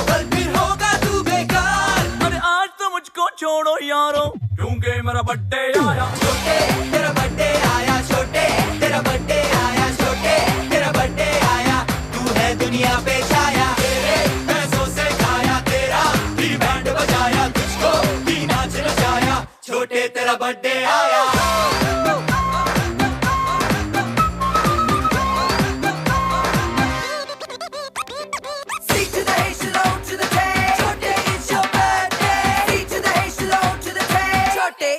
कल फिर होगा तू बेकार। अरे आज तो मुझको छोड़ो यारो, क्योंकि मेरा बर्थडे आया। छोटे तेरा बर्थडे आया, छोटे तेरा बर्थडे आया, छोटे तेरा बर्थडे आया। तू है दुनिया पे छाया, तेरे पैसों से खाया, तेरा भी बैंड बजाया, तुझको भी नाच नचाया। छोटे तेरा बर्थडे आया।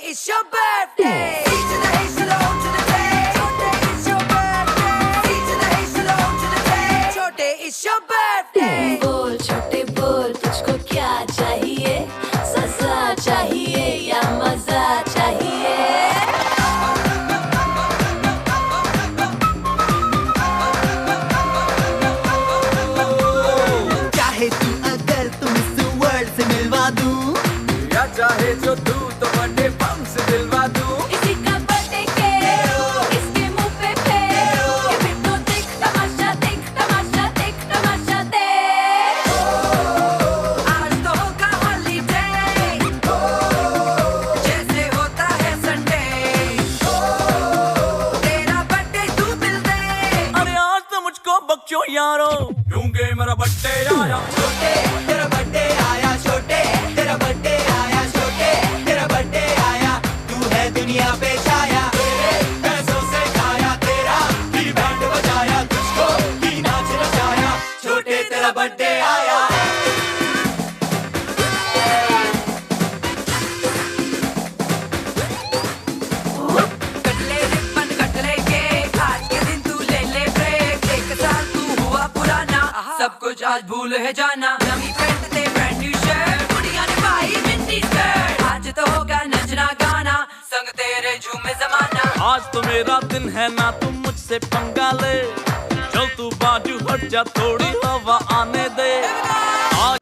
It's your birthday. C to the H to the O to the J. Chote, it's your birthday. C to the H to the O to the J. Chote, it's your birthday. बोल छोटे बोल, तुझको क्या चाहिए? सजा चाहिए या मजा चाहिए? चाहे तू अगर तुम इस वर्ल्ड से मिलवा दूं, या चाहे जो तू तो बर्थडे बम से दिलवा दूं। इसी का बर्थडे केक, इसके मुंह पे फेंक, ये फिर तो देख तमाशा, देख तमाशा, देख तमाशा देख। आज तो होगा हॉलीडे, जैसे होता है संडे। तेरा बर्थडे तू मिल दे। अरे आज तो मुझको बख्शो यारो, क्योंकि मेरा बर्थडे आया। छोटे तेरा बर्थडे आया, छोटे तेरा बर्थडे आया, छोटे तेरा बर्थडे आया। तू है दुनिया पे छाया, तेरे पैसों से खाया, तेरा भी बैंड बजाया, तुझको भी नाच नचाया। छोटे तेरा बर्थडे आया। कट ले रिबन, कट ले केक, आज के दिन तू ले ले ब्रेक। एक साल तू हुआ पुराना, सब कुछ आज भूल है जाना। नवी पैंट ते ब्रांड न्यू शर्ट, कुड़ियां ने पाई मिनी स्कर्ट। आज तो होगा नचना गाना, संग तेरे झूमे जमाना। आज तो मेरा दिन है ना, तुम मुझसे पंगा ले। चल तू बाजू हट जा, थोड़ी हवा आने दे। आज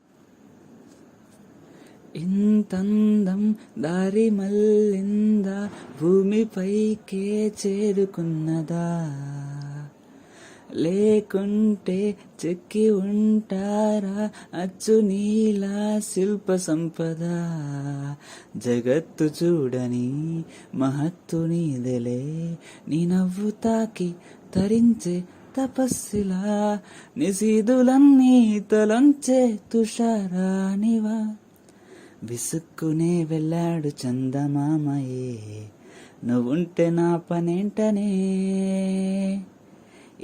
ఇంతందం దారి మల్లిందా, భూమిపైకే చేరుకున్నదా, లేకుంటే చెక్కి ఉంటారా అచ్చు నీలా శిల్ప సంపద. జగత్తు చూడని మహత్తు నీదెలే, నీ నవ్వు తాకి తరించే తపస్సిలా, నిశీదులన్నీ తలంచే తుషారానివా. విసుక్కునే వెళ్ళాడు చందమామయే, నువ్వుంటే నా పనేంటనే.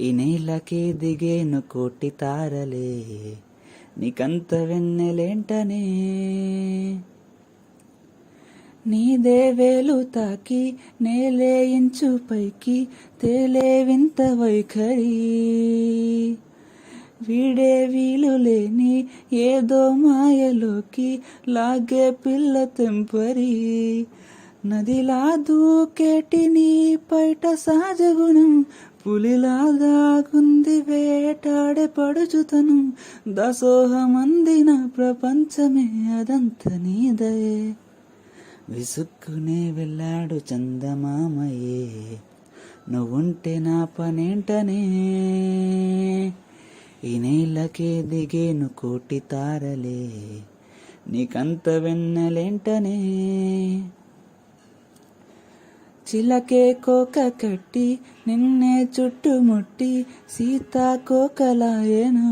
ఈ నేలకే దిగేను కోటి తారలే, నీకంత వెన్నెలేంటనే. నీదే వేలు తాకి నేలే ఇంచు పైకి, తేలే వింత వైఖరి. వీడే వీలు లేని ఏదో మాయలోకి లాగే పిల్ల తెంపరి. నదిలా దూకేటి నీ పైట సహజగుణం, పులిలా దాగుంది వేటాడే పడుచుతనం. దాసోహమందిన ప్రపంచమే అదంత నీదయే. విసుక్కునే వెళ్ళాడు చందమామయే, నువ్వుంటే నా పనేంటనే. ఈ నేలకే దిగేను కోటి తారలే, నీకంత వెన్నెలేంటనే. చిలకే కోక కట్టి నిన్నే చుట్టుముట్టి సీతాకోకలాయనా,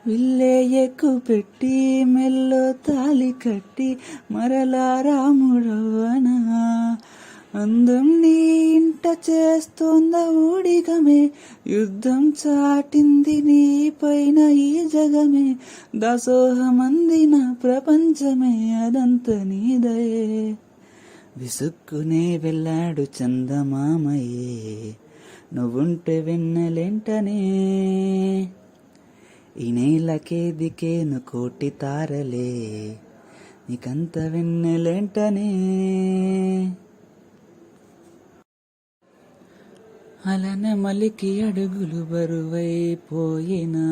విల్లే ఎక్కు పెట్టి మెల్లో తాలి కట్టి మరలా రాముడవ్వనా. అందం నీ ఇంట చేస్తోంద ఊడిగమే, యుద్ధం చాటింది నీ పైన ఈ జగమే. దాసోహమందిన ప్రపంచమే అదంత నీదయే. విసుక్కునే వెళ్ళాడు చందమామయే, నువ్వుంటే వెన్నెలేంటనే. ఈ నేలకే దికేను కోటి తారలే, నీకంత వెన్నెలేంటనే. అలన మలికి అడుగులు బరువైపోయినా,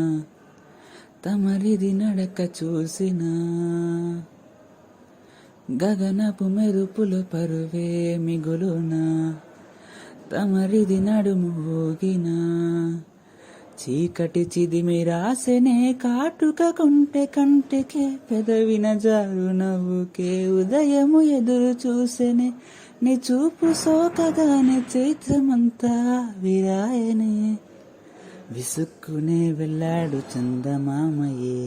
తమరిది నడక చూసినా. గగనపు మెరుపుల పరువే మిగులునా, తమరిది నడుము ఊగినా. చీకటి చిదిమి రాసెనే కాటుక కొంటె కంటెకే పెదవిన జారు నవ్వుకే ఉదయము ఎదురు చూసెనే నీ చూపు సోకగానే చైత్రమంతా విరాయనే విసుక్కునే వెళ్ళాడు చందమామయే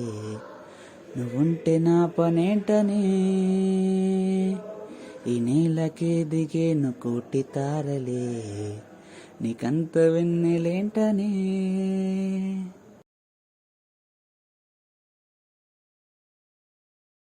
నువ్వుంటే నా పనేంటనే ఈ నేలకే దిగేను కోటి తారలే నీకంత వెన్నెలేంటనే